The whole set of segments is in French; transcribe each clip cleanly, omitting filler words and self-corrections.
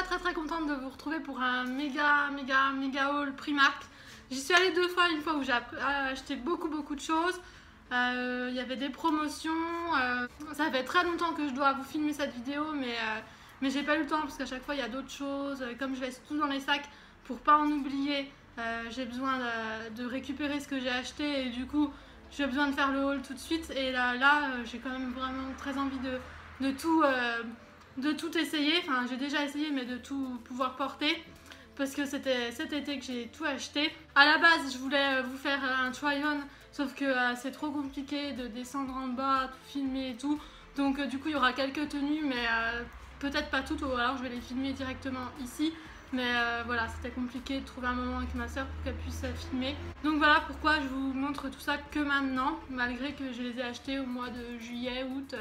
très contente de vous retrouver pour un méga haul Primark. J'y suis allée 2 fois, une fois où j'ai acheté beaucoup de choses. Il y avait des promotions. Ça fait très longtemps que je dois vous filmer cette vidéo, mais j'ai pas eu le temps parce qu'à chaque fois il y a d'autres choses. Comme je laisse tout dans les sacs pour pas en oublier, j'ai besoin de récupérer ce que j'ai acheté et du coup j'ai besoin de faire le haul tout de suite. Et là j'ai quand même vraiment très envie de tout essayer. Enfin, j'ai déjà essayé, mais de tout pouvoir porter. Parce que c'était cet été que j'ai tout acheté. À la base, je voulais vous faire un try-on, sauf que c'est trop compliqué de descendre en bas, tout filmer et tout. Donc du coup, il y aura quelques tenues, mais peut-être pas toutes, ou alors je vais les filmer directement ici. Mais voilà, c'était compliqué de trouver un moment avec ma soeur pour qu'elle puisse filmer. Donc voilà pourquoi je vous montre tout ça que maintenant, malgré que je les ai achetés au mois de juillet, août.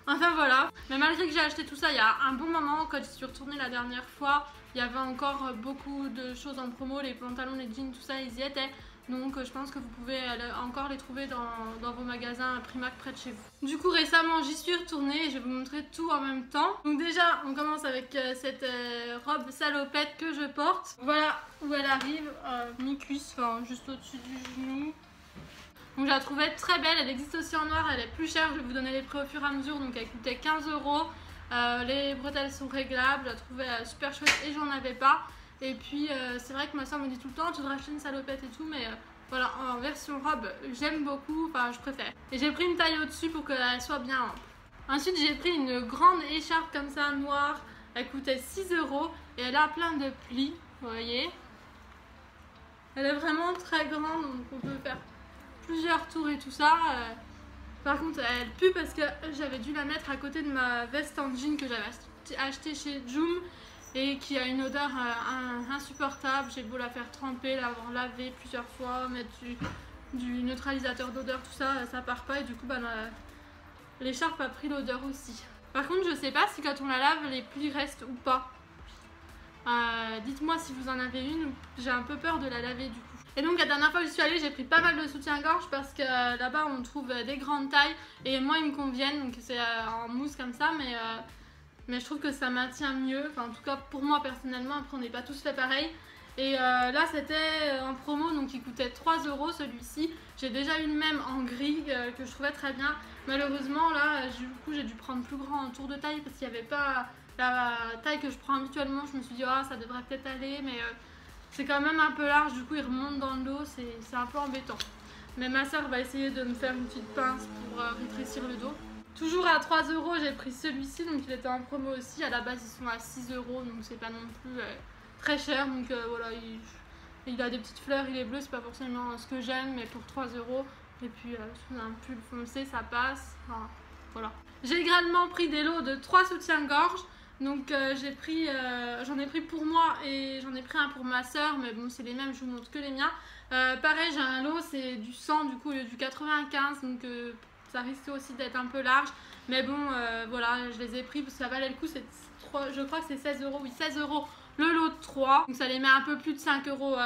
Enfin voilà, mais malgré que j'ai acheté tout ça il y a un bon moment, quand je suis retournée la dernière fois, il y avait encore beaucoup de choses en promo, les pantalons, les jeans, tout ça, ils y étaient. Donc je pense que vous pouvez encore les trouver dans vos magasins Primark près de chez vous. Du coup récemment j'y suis retournée et je vais vous montrer tout en même temps. Donc déjà on commence avec cette robe salopette que je porte. Voilà où elle arrive, mi-cuisse, enfin juste au-dessus du genou. Donc je la trouvais très belle, elle existe aussi en noir, elle est plus chère, je vais vous donner les prix au fur et à mesure, donc elle coûtait 15 €. Les bretelles sont réglables, je la trouvais super chouette et j'en avais pas. Et puis c'est vrai que ma soeur me dit tout le temps, tu devrais acheter une salopette et tout, mais voilà, en version robe, j'aime beaucoup, enfin je préfère. Et j'ai pris une taille au-dessus pour qu'elle soit bien ample. Ensuite j'ai pris une grande écharpe comme ça, noire, elle coûtait 6 € et elle a plein de plis, vous voyez. Elle est vraiment très grande, donc on peut faire plusieurs tours et tout ça. Par contre elle pue parce que j'avais dû la mettre à côté de ma veste en jean que j'avais achetée chez Joom et qui a une odeur insupportable. J'ai beau la faire tremper, l'avoir lavée plusieurs fois, mettre du neutralisateur d'odeur, tout ça, ça part pas et du coup bah, l'écharpe a pris l'odeur aussi. Par contre je sais pas si quand on la lave les plis restent ou pas. Dites-moi si vous en avez une, j'ai un peu peur de la laver du coup. Et donc la dernière fois que je suis allée, j'ai pris pas mal de soutien-gorge parce que là-bas on trouve des grandes tailles et moi ils me conviennent, donc c'est en mousse comme ça, mais je trouve que ça maintient mieux, enfin en tout cas pour moi personnellement, après on n'est pas tous fait pareil. Et là c'était en promo, donc il coûtait 3 € celui-ci. J'ai déjà eu le même en gris que je trouvais très bien. Malheureusement là du coup j'ai dû prendre plus grand en tour de taille parce qu'il n'y avait pas la taille que je prends habituellement. Je me suis dit ah ça devrait peut-être aller, mais c'est quand même un peu large, du coup il remonte dans le dos, c'est un peu embêtant. Mais ma soeur va essayer de me faire une petite pince pour rétrécir le dos. Toujours à 3 € j'ai pris celui-ci, donc il était en promo aussi. À la base ils sont à 6 €, donc c'est pas non plus très cher. Donc voilà, il a des petites fleurs, il est bleu, c'est pas forcément ce que j'aime, mais pour 3 €. Et puis sous un pull foncé ça passe. Enfin, voilà. J'ai également pris des lots de 3 soutiens-gorge. Donc j'en ai pris pour moi et j'en ai pris un pour ma soeur, mais bon c'est les mêmes, je vous montre que les miens. Pareil j'ai un lot, c'est du 100 du coup au lieu du 95, donc ça risque aussi d'être un peu large. Mais bon voilà, je les ai pris parce que ça valait le coup, je crois que c'est 16 €, oui 16 € le lot de 3. Donc ça les met un peu plus de 5 €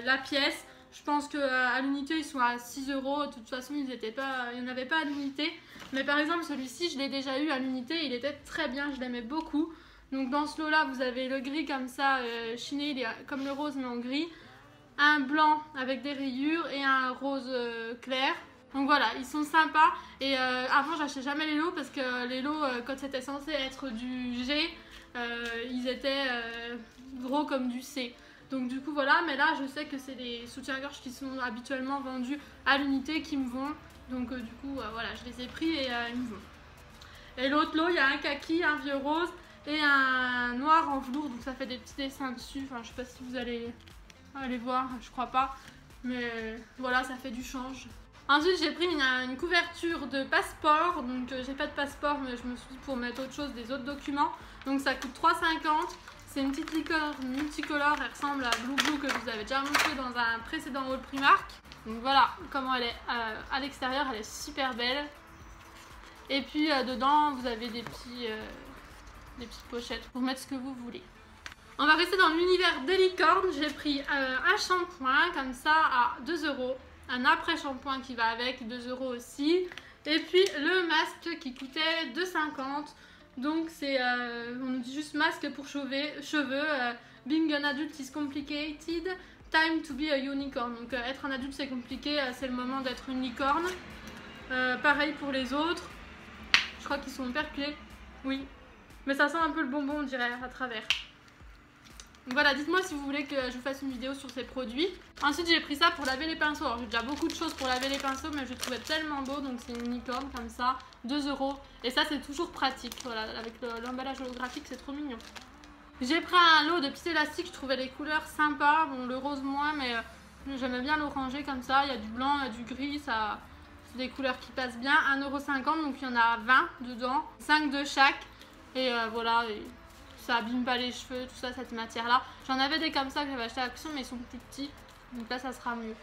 la pièce. Je pense qu'à l'unité ils sont à 6 €, de toute façon il n'y en avait pas à l'unité. Mais par exemple celui-ci je l'ai déjà eu à l'unité, il était très bien, je l'aimais beaucoup. Donc dans ce lot là vous avez le gris comme ça chiné, il est comme le rose mais en gris, un blanc avec des rayures et un rose clair. Donc voilà, ils sont sympas. Et avant j'achetais jamais les lots parce que les lots quand c'était censé être du G, ils étaient gros comme du C. Donc du coup voilà, mais là je sais que c'est des soutiens-gorge qui sont habituellement vendus à l'unité qui me vont. Donc du coup voilà, je les ai pris et ils me vont. Et l'autre lot, il y a un kaki, un vieux rose et un noir en velours, donc ça fait des petits dessins dessus. Enfin je sais pas si vous allez voir, je crois pas, mais voilà, ça fait du change. Ensuite j'ai pris une couverture de passeport, donc j'ai pas de passeport mais je me suis dit pour mettre autre chose, des autres documents. Donc ça coûte 3,50 €. C'est une petite licorne multicolore, elle ressemble à Blue Blue que je vous avais déjà montré dans un précédent haul Primark. Donc voilà comment elle est à l'extérieur, elle est super belle. Et puis dedans vous avez des petites pochettes pour mettre ce que vous voulez. On va rester dans l'univers des licornes. J'ai pris un shampoing comme ça à 2 €. Un après-shampoing qui va avec, 2 € aussi. Et puis le masque qui coûtait 2,50 €. Donc c'est, on nous dit juste masque pour cheveux, being an adult is complicated, time to be a unicorn. Donc être un adulte c'est compliqué, c'est le moment d'être une licorne. Pareil pour les autres. Je crois qu'ils sont perculés. Oui. Mais ça sent un peu le bonbon on dirait à travers. Donc voilà, dites-moi si vous voulez que je vous fasse une vidéo sur ces produits. Ensuite j'ai pris ça pour laver les pinceaux. Alors j'ai déjà beaucoup de choses pour laver les pinceaux mais je le trouvais tellement beau. Donc c'est une licorne comme ça, 2 €. Et ça c'est toujours pratique, voilà, avec l'emballage holographique c'est trop mignon. J'ai pris un lot de petits élastiques, je trouvais les couleurs sympas. Bon le rose moins mais j'aimais bien l'orangé comme ça. Il y a du blanc, il y a du gris, ça... c'est des couleurs qui passent bien. 1,50 €, donc il y en a 20 dedans, 5 de chaque. Et voilà... ça abîme pas les cheveux, tout ça, cette matière là. J'en avais des comme ça que j'avais acheté à Action mais ils sont plus petits, donc là ça sera mieux.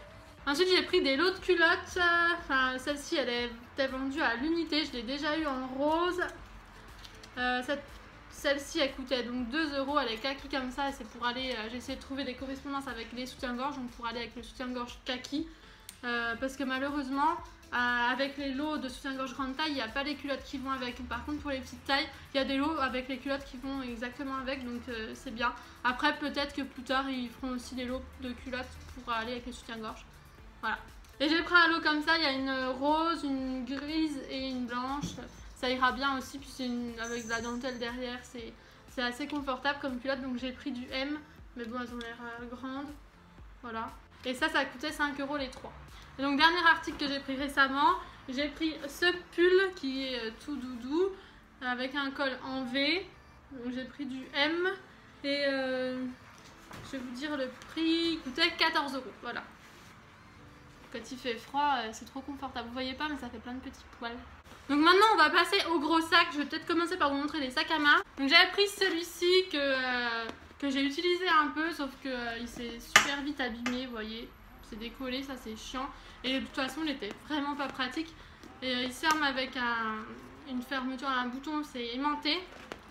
Ensuite j'ai pris des lots de culottes, enfin celle-ci elle était vendue à l'unité, je l'ai déjà eu en rose. Celle-ci elle coûtait donc 2 €, elle est kaki comme ça et c'est pour aller, j'ai essayé de trouver des correspondances avec les soutiens-gorge, donc pour aller avec le soutien-gorge kaki. Parce que malheureusement avec les lots de soutien-gorge grande taille il n'y a pas les culottes qui vont avec. Par contre pour les petites tailles il y a des lots avec les culottes qui vont exactement avec, donc c'est bien. Après peut-être que plus tard ils feront aussi des lots de culottes pour aller avec les soutiens-gorge. Voilà. Et j'ai pris un lot comme ça, il y a une rose, une grise et une blanche. Ça ira bien aussi, puis c'est avec de la dentelle derrière, c'est assez confortable comme culotte. Donc j'ai pris du M, mais bon elles ont l'air grandes. Voilà. Et ça coûtait 5 € les 3. Et donc dernier article que j'ai pris récemment, j'ai pris ce pull qui est tout doudou avec un col en V. Donc j'ai pris du M et je vais vous dire le prix, il coûtait 14 €. Voilà. Quand il fait froid, c'est trop confortable. Vous voyez pas mais ça fait plein de petits poils. Donc maintenant on va passer au gros sac. Je vais peut-être commencer par vous montrer les sacs à main. Donc j'avais pris celui-ci que j'ai utilisé un peu, sauf que il s'est super vite abîmé, vous voyez. C'est décollé, ça c'est chiant. Et de toute façon il était vraiment pas pratique. Et il se ferme avec une fermeture, un bouton, c'est aimanté,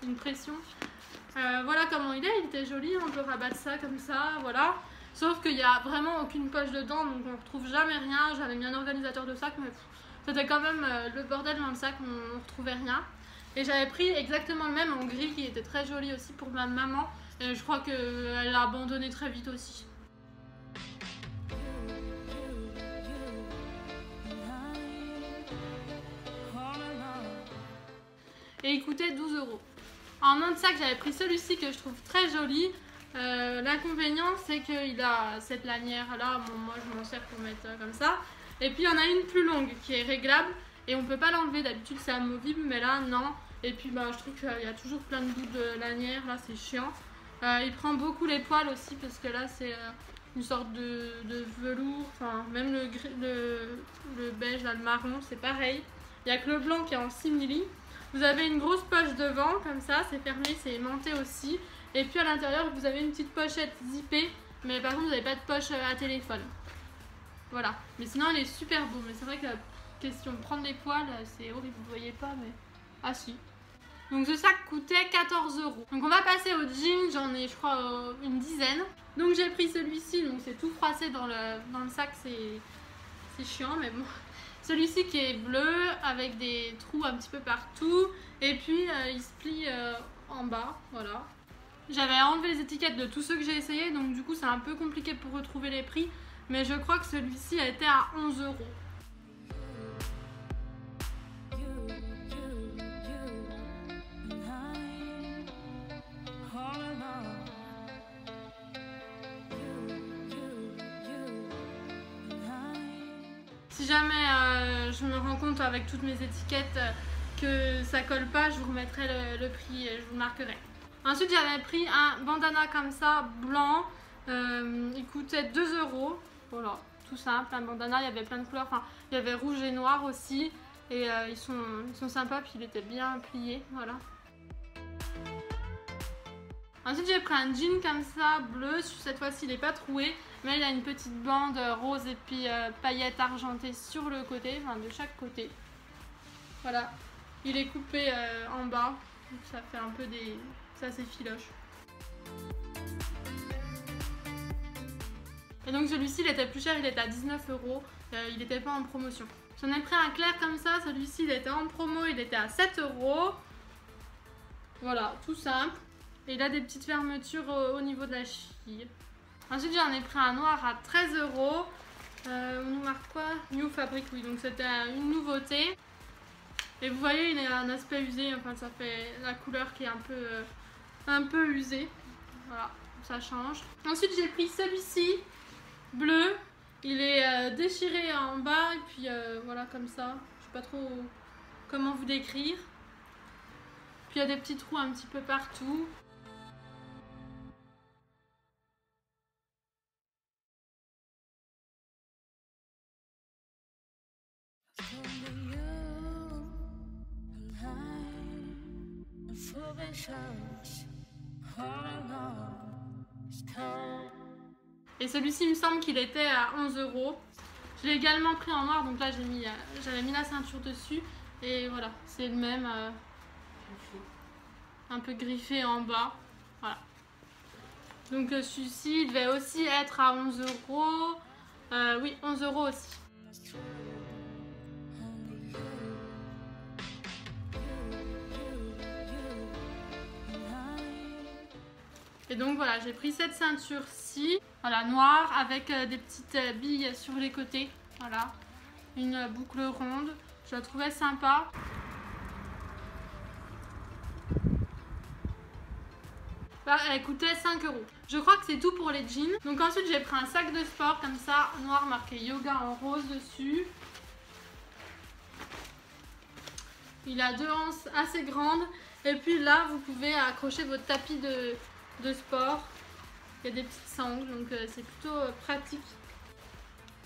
une pression. Voilà comment il est, il était joli, on peut rabattre ça comme ça, voilà. Sauf qu'il n'y a vraiment aucune poche dedans, donc on ne retrouve jamais rien. J'avais mis un organisateur de sac, mais c'était quand même le bordel dans le sac, on ne retrouvait rien. Et j'avais pris exactement le même en gris qui était très joli aussi pour ma maman. Et je crois qu'elle l'a abandonné très vite aussi. Et il coûtait 12 €. En nom de sac, j'avais pris celui-ci que je trouve très joli. L'inconvénient, c'est qu'il a cette lanière là. Bon, moi, je m'en sers pour mettre comme ça. Et puis, il y en a une plus longue qui est réglable. Et on ne peut pas l'enlever. D'habitude, c'est amovible, mais là, non. Et puis, bah, je trouve qu'il y a toujours plein de bouts de lanière. Là, c'est chiant. Il prend beaucoup les poils aussi parce que là, c'est une sorte de velours. Enfin, même le beige, là, le marron, c'est pareil. Il n'y a que le blanc qui est en simili. Vous avez une grosse poche devant, comme ça, c'est fermé, c'est aimanté aussi. Et puis à l'intérieur, vous avez une petite pochette zippée, mais par contre, vous n'avez pas de poche à téléphone. Voilà. Mais sinon, elle est super beau. Mais c'est vrai que la question de prendre les poils, c'est horrible, vous ne voyez pas, mais... Ah si. Donc ce sac coûtait 14 €. Donc on va passer au jean, j'en ai, je crois, une dizaine. Donc j'ai pris celui-ci, donc c'est tout froissé dans le sac, c'est chiant, mais bon... Celui-ci qui est bleu avec des trous un petit peu partout et puis il se plie en bas, voilà. J'avais enlevé les étiquettes de tous ceux que j'ai essayé, donc du coup c'est un peu compliqué pour retrouver les prix, mais je crois que celui-ci a été à 11 €. Si jamais je me rends compte avec toutes mes étiquettes que ça colle pas, je vous remettrai le prix et je vous marquerai. Ensuite j'avais pris un bandana comme ça, blanc, il coûtait 2 €. Voilà, tout simple, un bandana, il y avait plein de couleurs, enfin il y avait rouge et noir aussi. Et ils sont sympas, puis il était bien plié, voilà. Ensuite j'ai pris un jean comme ça, bleu, cette fois-ci il n'est pas troué, mais il a une petite bande rose et puis paillettes argentées sur le côté, enfin de chaque côté. Voilà, il est coupé en bas, donc ça fait un peu des... ça s'effiloche. Et donc celui-ci il était plus cher, il était à 19 €, il n'était pas en promotion. J'en ai pris un clair comme ça, celui-ci il était en promo, il était à 7 €. Voilà, tout simple. Et il a des petites fermetures au niveau de la cheville. Ensuite, j'en ai pris un noir à 13 €. On nous marque quoi? New Fabric, oui, donc c'était une nouveauté. Et vous voyez, il a un aspect usé, enfin ça fait la couleur qui est un peu usée. Voilà, ça change. Ensuite, j'ai pris celui-ci, bleu. Il est déchiré en bas et puis voilà comme ça. Je sais pas trop comment vous décrire. Puis il y a des petits trous un petit peu partout. Et celui-ci, il me semble qu'il était à 11 €. Je l'ai également pris en noir, donc là j'avais mis la ceinture dessus. Et voilà, c'est le même, un peu griffé en bas. Voilà. Donc celui-ci, il devait aussi être à 11 €. Oui, 11 € aussi. Et donc voilà, j'ai pris cette ceinture-ci, voilà, noire, avec des petites billes sur les côtés. Voilà, une boucle ronde. Je la trouvais sympa. Bah, elle coûtait 5 €. Je crois que c'est tout pour les jeans. Donc ensuite, j'ai pris un sac de sport comme ça, noir, marqué yoga en rose dessus. Il a 2 anses assez grandes. Et puis là, vous pouvez accrocher votre tapis de sport. Il y a des petites sangles, donc c'est plutôt pratique.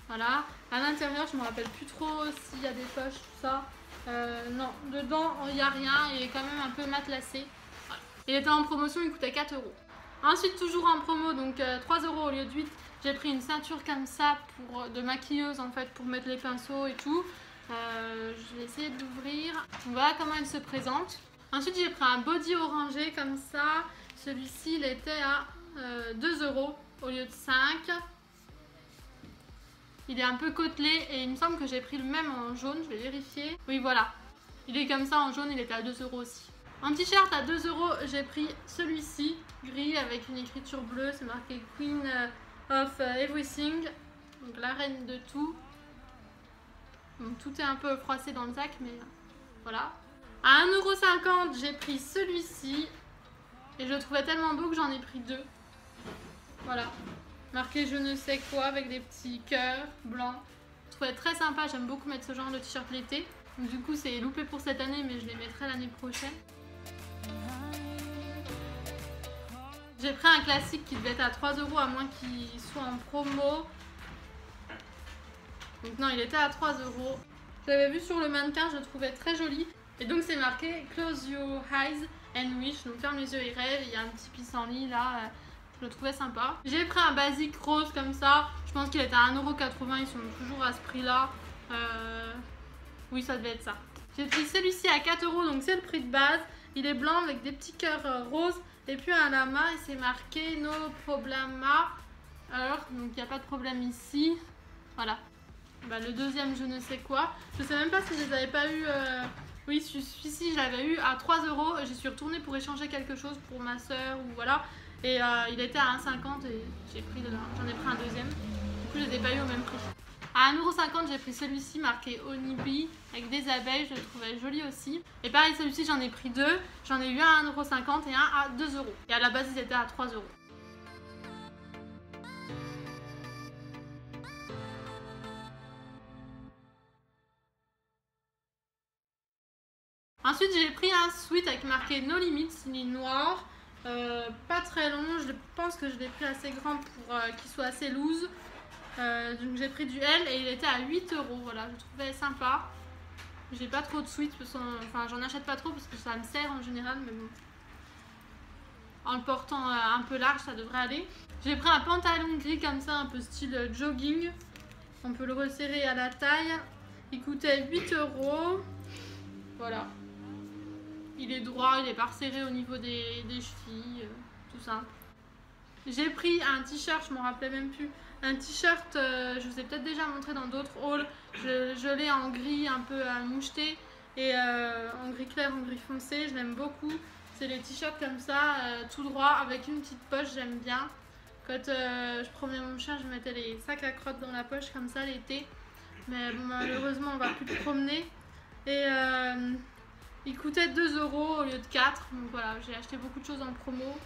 Voilà. À l'intérieur, je ne me rappelle plus trop s'il y a des poches, tout ça. Non, dedans, il n'y a rien. Il est quand même un peu matelassé. Voilà. Il était en promotion, il coûtait 4 €. Ensuite, toujours en promo, donc 3 € au lieu de 8. J'ai pris une ceinture comme ça de maquilleuse, en fait, pour mettre les pinceaux et tout. Je vais essayer de l'ouvrir. Voilà comment elle se présente. Ensuite, j'ai pris un body orangé comme ça. Celui-ci, il était à 2 € au lieu de 5. Il est un peu côtelé et il me semble que j'ai pris le même en jaune. Je vais vérifier. Oui, voilà. Il est comme ça en jaune, il était à 2 € aussi. En t-shirt à 2 €, j'ai pris celui-ci, gris avec une écriture bleue. C'est marqué Queen of Everything. Donc la reine de tout. Donc, tout est un peu froissé dans le sac, mais voilà. À 1,50 €, j'ai pris celui-ci. Et je le trouvais tellement beau que j'en ai pris 2. Voilà. Marqué je ne sais quoi avec des petits cœurs blancs. Je trouvais très sympa. J'aime beaucoup mettre ce genre de t-shirt l'été. Donc du coup, c'est loupé pour cette année, mais je les mettrai l'année prochaine. J'ai pris un classique qui devait être à 3 € à moins qu'il soit en promo. Donc non, il était à 3 €. Je l'avais vu sur le mannequin, je le trouvais très joli. Et donc c'est marqué Close your eyes and wish. Donc ferme les yeux et rêve. Il y a un petit pissenlit là. Je le trouvais sympa. J'ai pris un basique rose comme ça. Je pense qu'il était à 1,80 €. Ils sont toujours à ce prix là. Oui, ça devait être ça. J'ai pris celui-ci à 4 €. Donc c'est le prix de base. Il est blanc avec des petits cœurs roses. Et puis un lama. Et c'est marqué No problema. Alors, donc il n'y a pas de problème ici. Voilà. Bah, le deuxième je ne sais quoi. Je sais même pas si je les avais pas eu. Oui, celui-ci je l'avais eu à 3 €. J'y suis retournée pour échanger quelque chose pour ma soeur ou voilà. Et il était à 1,50 € et j'en ai pris un deuxième. Du coup, je les ai pas eu au même prix. À 1,50 € j'ai pris celui-ci marqué Honeybee avec des abeilles. Je le trouvais joli aussi. Et pareil, celui-ci j'en ai pris 2. J'en ai eu un à 1,50 € et un à 2 €. Et à la base ils étaient à 3 €. Ensuite, j'ai pris un sweat avec marqué No Limits, il est noir, pas très long. Je pense que je l'ai pris assez grand pour qu'il soit assez loose. Donc j'ai pris du L et il était à 8 €. Voilà, je trouvais sympa. J'ai pas trop de sweats, enfin j'en achète pas trop parce que ça me sert en général, mais bon. En le portant un peu large, ça devrait aller. J'ai pris un pantalon gris comme ça, un peu style jogging. On peut le resserrer à la taille. Il coûtait 8 €. Voilà. Il est droit, il est pas resserré au niveau des chevilles, tout simple. J'ai pris un t-shirt, je m'en rappelais même plus. Un t-shirt, je vous ai peut-être déjà montré dans d'autres hauls. Je l'ai en gris un peu moucheté et en gris clair, en gris foncé. Je l'aime beaucoup. C'est les t-shirts comme ça, tout droit, avec une petite poche, j'aime bien. Quand je promenais mon chien, je mettais les sacs à crottes dans la poche comme ça l'été. Mais bon, malheureusement, on va plus le promener. Et il coûtait 2 € au lieu de 4. Donc voilà, j'ai acheté beaucoup de choses en promo.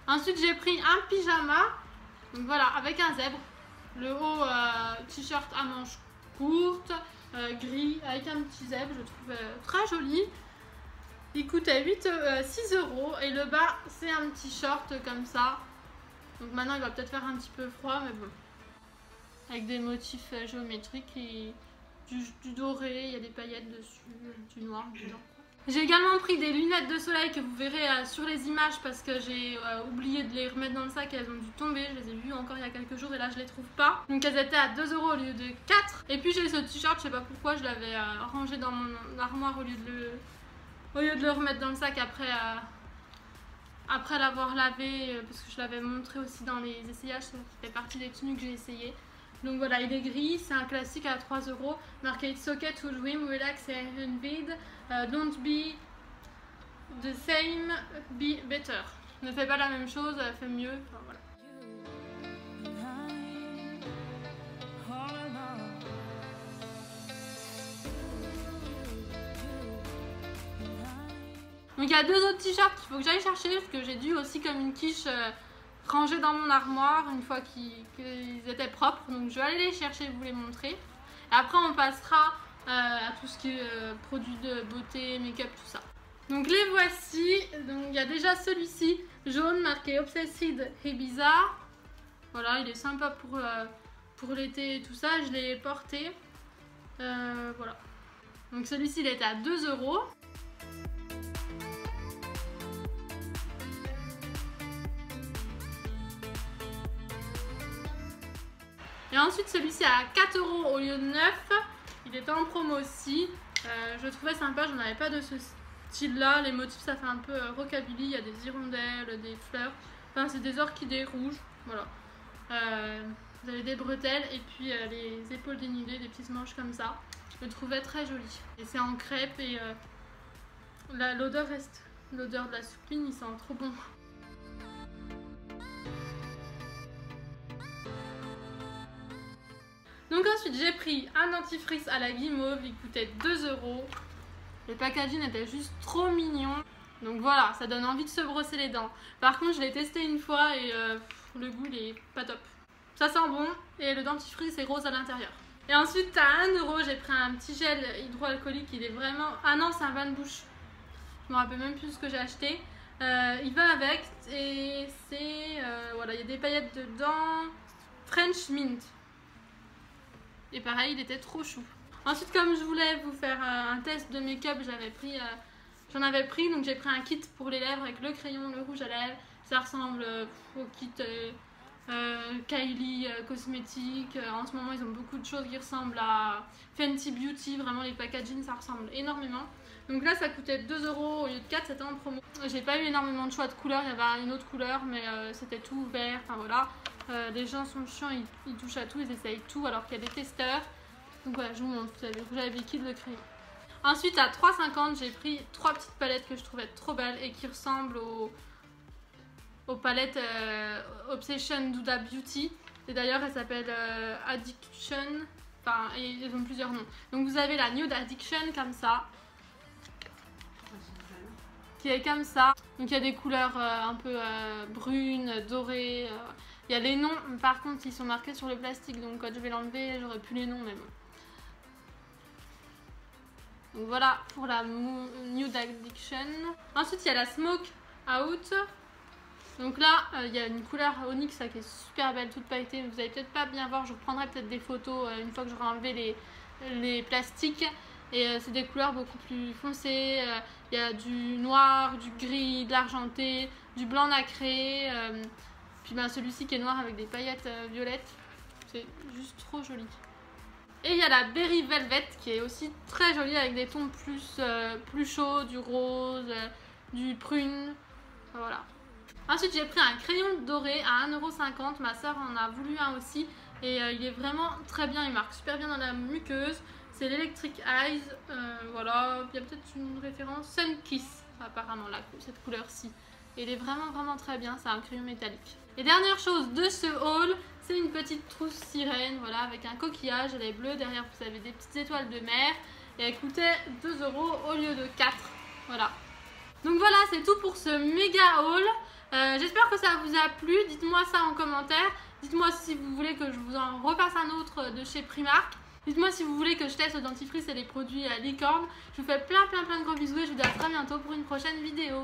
Ensuite, j'ai pris un pyjama. Donc voilà, avec un zèbre. Le haut, t-shirt à manches courtes, gris, avec un petit zèbre. Je trouve très joli. Il coûtait 6 € et le bas c'est un petit short comme ça. Donc maintenant il va peut-être faire un petit peu froid mais bon. Avec des motifs géométriques et du doré, il y a des paillettes dessus, du noir, du blanc. J'ai également pris des lunettes de soleil que vous verrez sur les images parce que j'ai oublié de les remettre dans le sac et elles ont dû tomber. Je les ai vues encore il y a quelques jours et là je les trouve pas. Donc elles étaient à 2 € au lieu de 4. Et puis j'ai ce t-shirt, je sais pas pourquoi je l'avais rangé dans mon armoire au lieu de le remettre dans le sac après l'avoir lavé, parce que je l'avais montré aussi dans les essayages, ça fait partie des tenues que j'ai essayées. Donc voilà, il est gris, c'est un classique à 3 €, marqué It's okay to dream, relax and invade, don't be the same, be better. Ne fais pas la même chose, fais mieux, enfin, voilà. Donc il y a 2 autres t-shirts qu'il faut que j'aille chercher parce que j'ai dû aussi comme une quiche ranger dans mon armoire une fois qu'ils étaient propres. Donc je vais aller les chercher et vous les montrer. Et après on passera à tout ce qui est produits de beauté, make-up, tout ça. Donc les voici. Donc il y a déjà celui-ci jaune marqué Obsessed Ibiza. Voilà, il est sympa pour l'été et tout ça. Je l'ai porté. Voilà. Donc celui-ci il était à 2 €. Et ensuite celui-ci à 4 € au lieu de 9. Il était en promo aussi. Je le trouvais sympa, j'en avais pas de ce style là. Les motifs ça fait un peu rockabilly. Il y a des hirondelles, des fleurs. Enfin c'est des orchidées rouges. Voilà. Vous avez des bretelles et puis les épaules dénudées, des petites manches comme ça. Je le trouvais très joli. Et c'est en crêpe et l'odeur reste l'odeur de la soupline, il sent trop bon. Donc ensuite j'ai pris un dentifrice à la guimauve, il coûtait 2 €. Le packaging était juste trop mignon. Donc voilà, ça donne envie de se brosser les dents. Par contre je l'ai testé une fois et le goût il est pas top. Ça sent bon et le dentifrice est rose à l'intérieur. Et ensuite à 1 € j'ai pris un petit gel hydroalcoolique, il est vraiment... Ah non c'est un bain de bouche. Je me rappelle même plus ce que j'ai acheté. Il va avec et c'est... voilà, il y a des paillettes dedans. French Mint. Et pareil, il était trop chou. Ensuite, comme je voulais vous faire un test de make-up, j'en avais pris. Donc j'ai pris un kit pour les lèvres avec le crayon, le rouge à lèvres. Ça ressemble au kit Kylie cosmétique. En ce moment, ils ont beaucoup de choses qui ressemblent à Fenty Beauty. Vraiment, les packaging, ça ressemble énormément. Donc là, ça coûtait 2 € au lieu de 4, c'était en promo. J'ai pas eu énormément de choix de couleurs. Il y avait une autre couleur, mais c'était tout ouvert. Enfin voilà. Les gens sont chiants, ils touchent à tout, ils essayent tout alors qu'il y a des testeurs. Donc voilà, je vous montre, vous avez le rouge à liquide, le crayon. Ensuite à 3,50 j'ai pris 3 petites palettes que je trouvais trop belles et qui ressemblent aux palettes Obsession d'Huda Beauty. Et d'ailleurs elles s'appellent Addiction, enfin elles ont plusieurs noms. Donc vous avez la Nude Addiction comme ça, qui est comme ça. Donc il y a des couleurs un peu brunes, dorées. Il y a les noms, par contre ils sont marqués sur le plastique, donc quand je vais l'enlever j'aurai plus les noms, mais bon. Donc voilà pour la Nude Addiction. Ensuite il y a la Smoke Out. Donc là il y a une couleur onyx qui est super belle, toute pailletée. Vous allez peut-être pas bien voir, je reprendrai peut-être des photos une fois que j'aurai enlevé les plastiques. Et c'est des couleurs beaucoup plus foncées. Il y a du noir, du gris, de l'argenté, du blanc nacré. Puis ben, celui-ci qui est noir avec des paillettes violettes. C'est juste trop joli. Et il y a la Berry Velvet qui est aussi très jolie avec des tons plus chauds, du rose, du prune. Voilà. Ensuite j'ai pris un crayon doré à 1,50 €. Ma soeur en a voulu un aussi. Et il est vraiment très bien, il marque super bien dans la muqueuse. C'est l'Electric Eyes. Voilà, il y a peut-être une référence. Sun Kiss. apparemment là, cette couleur-ci. Et il est vraiment très bien, c'est un crayon métallique. Et dernière chose de ce haul, c'est une petite trousse sirène, voilà, avec un coquillage, elle est bleue, derrière vous avez des petites étoiles de mer. Et elle coûtait 2 € au lieu de 4. Voilà. Donc voilà, c'est tout pour ce méga haul. J'espère que ça vous a plu. Dites-moi ça en commentaire. Dites-moi si vous voulez que je vous en refasse un autre de chez Primark. Dites-moi si vous voulez que je teste le dentifrice et les produits à licorne. Je vous fais plein de gros bisous et je vous dis à très bientôt pour une prochaine vidéo.